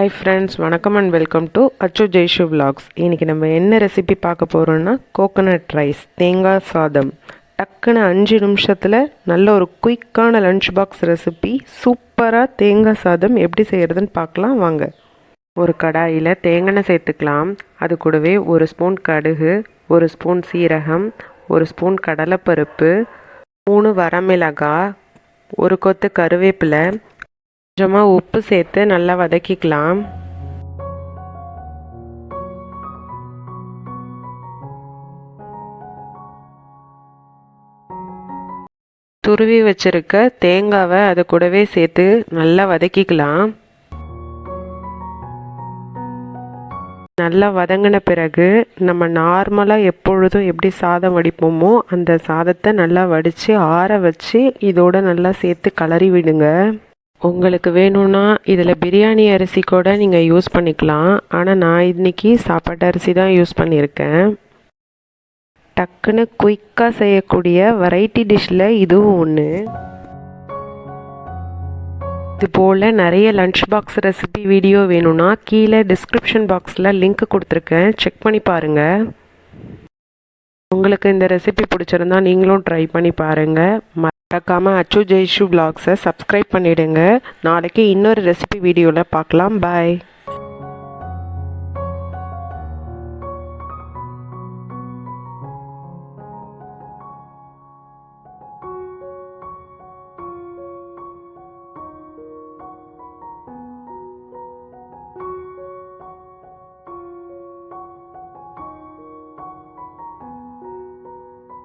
Hi friends, வணக்கம் and welcome to அச்சு Jaishu vlogs. இன்றைக்கி நம்ம என்ன ரெசிபி பார்க்க போகிறோன்னா கோகோனட் ரைஸ், தேங்காய் சாதம். டக்குன்னு 5 நிமிஷத்தில் நல்ல ஒரு குயிக்கான லஞ்ச் பாக்ஸ் ரெசிபி. சூப்பராக தேங்காய் சாதம் எப்படி செய்கிறதுன்னு பார்க்கலாம் வாங்க. ஒரு கடாயில் தேங்காய் சேர்த்துக்கலாம். அது கூடவே 1 ஸ்பூன் கடுகு, 1 ஸ்பூன் சீரகம், 1 ஸ்பூன் கடலைப்பருப்பு, 3 வரமிளகாய், 1 கொத்து கருவேப்பிலை, கொஞ்சமாக உப்பு சேர்த்து நல்லா வதக்கிக்கலாம். துருவி வச்சிருக்க தேங்காவை அது கூடவே சேர்த்து நல்லா வதக்கிக்கலாம். நல்லா வதங்கின பிறகு நம்ம நார்மலாக எப்பொழுதும் எப்படி சாதம் வடிப்போமோ அந்த சாதத்தை நல்லா வடித்து ஆற வச்சு இதோட நல்லா சேர்த்து கிளறி விடுங்க. உங்களுக்கு வேணும்னா இதில் பிரியாணி அரிசி கூட நீங்கள் யூஸ் பண்ணிக்கலாம். ஆனால் நான் இன்றைக்கி சாப்பாட்டு அரிசி தான் யூஸ் பண்ணியிருக்கேன். டக்குன்னு குயிக்காக செய்யக்கூடிய வெரைட்டி டிஷ்ஷில் இதுவும் ஒன்று. இது போல் நிறைய லஞ்ச் பாக்ஸ் ரெசிபி வீடியோ வேணும்னா கீழே டிஸ்கிரிப்ஷன் பாக்ஸில் லிங்க் கொடுத்துருக்கேன், செக் பண்ணி பாருங்கள். உங்களுக்கு இந்த ரெசிபி பிடிச்சிருந்தா நீங்களும் ட்ரை பண்ணி பாருங்கள். மறக்காமல் அச்சு ஜெய்ஷு விலாக்ஸை சப்ஸ்கிரைப் பண்ணிவிடுங்க. நாளைக்கு இன்னொரு ரெசிபி வீடியோவில் பார்க்கலாம். பாய்.